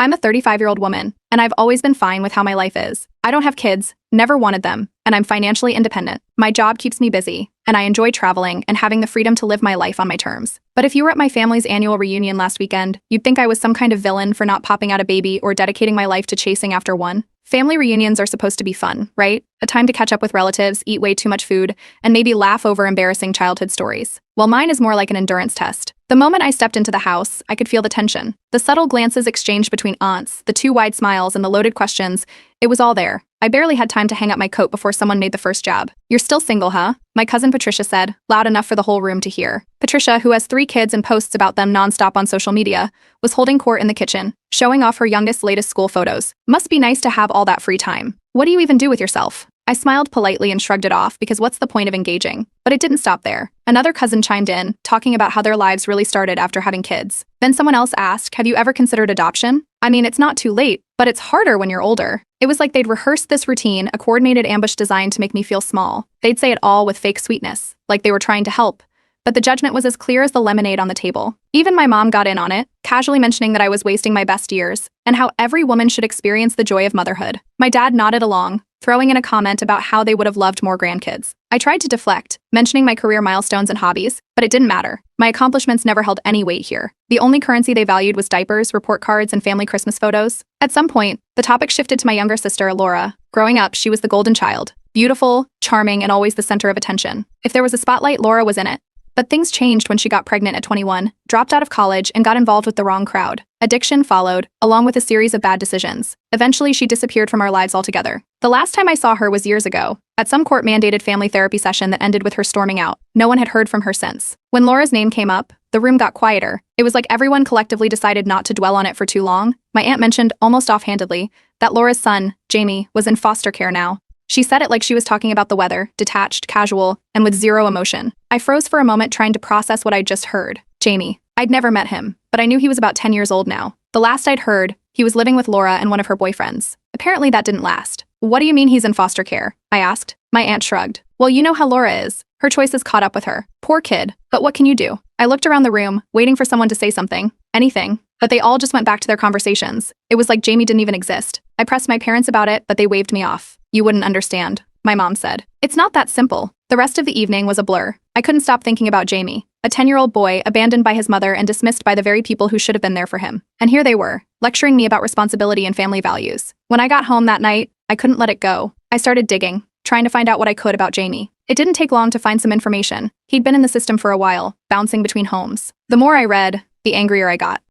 I'm a 35-year-old woman, and I've always been fine with how my life is. I don't have kids, never wanted them, and I'm financially independent. My job keeps me busy, and I enjoy traveling and having the freedom to live my life on my terms. But if you were at my family's annual reunion last weekend, you'd think I was some kind of villain for not popping out a baby or dedicating my life to chasing after one. Family reunions are supposed to be fun, right? A time to catch up with relatives, eat way too much food, and maybe laugh over embarrassing childhood stories. Well, mine is more like an endurance test. The moment I stepped into the house, I could feel the tension. The subtle glances exchanged between aunts, the two wide smiles, and the loaded questions. It was all there. I barely had time to hang up my coat before someone made the first jab. "You're still single, huh?" My cousin Patricia said, loud enough for the whole room to hear. Patricia, who has 3 kids and posts about them nonstop on social media, was holding court in the kitchen, showing off her youngest's latest school photos. Must be nice to have all that free time. What do you even do with yourself? I smiled politely and shrugged it off because what's the point of engaging? But it didn't stop there. Another cousin chimed in, talking about how their lives really started after having kids. Then someone else asked, have you ever considered adoption? I mean, it's not too late, but it's harder when you're older. It was like they'd rehearsed this routine, a coordinated ambush designed to make me feel small. They'd say it all with fake sweetness, like they were trying to help. But the judgment was as clear as the lemonade on the table. Even my mom got in on it, casually mentioning that I was wasting my best years, and how every woman should experience the joy of motherhood. My dad nodded along, throwing in a comment about how they would have loved more grandkids. I tried to deflect, mentioning my career milestones and hobbies, but it didn't matter. My accomplishments never held any weight here. The only currency they valued was diapers, report cards, and family Christmas photos. At some point, the topic shifted to my younger sister, Laura. Growing up, she was the golden child. Beautiful, charming, and always the center of attention. If there was a spotlight, Laura was in it. But things changed when she got pregnant at 21, dropped out of college, and got involved with the wrong crowd. Addiction followed, along with a series of bad decisions. Eventually, she disappeared from our lives altogether. The last time I saw her was years ago, at some court-mandated family therapy session that ended with her storming out. No one had heard from her since. When Laura's name came up, the room got quieter. It was like everyone collectively decided not to dwell on it for too long. My aunt mentioned, almost offhandedly, that Laura's son, Jamie, was in foster care now. She said it like she was talking about the weather, detached, casual, and with zero emotion. I froze for a moment trying to process what I'd just heard. Jamie. I'd never met him, but I knew he was about 10 years old now. The last I'd heard, he was living with Laura and one of her boyfriends. Apparently that didn't last. What do you mean he's in foster care? I asked. My aunt shrugged. Well, you know how Laura is. Her choices caught up with her. Poor kid. But what can you do? I looked around the room, waiting for someone to say something. Anything. But they all just went back to their conversations. It was like Jamie didn't even exist. I pressed my parents about it, but they waved me off. You wouldn't understand, my mom said. It's not that simple. The rest of the evening was a blur. I couldn't stop thinking about Jamie, a 10-year-old boy abandoned by his mother and dismissed by the very people who should have been there for him. And here they were, lecturing me about responsibility and family values. When I got home that night, I couldn't let it go. I started digging, trying to find out what I could about Jamie. It didn't take long to find some information. He'd been in the system for a while, bouncing between homes. The more I read, the angrier I got.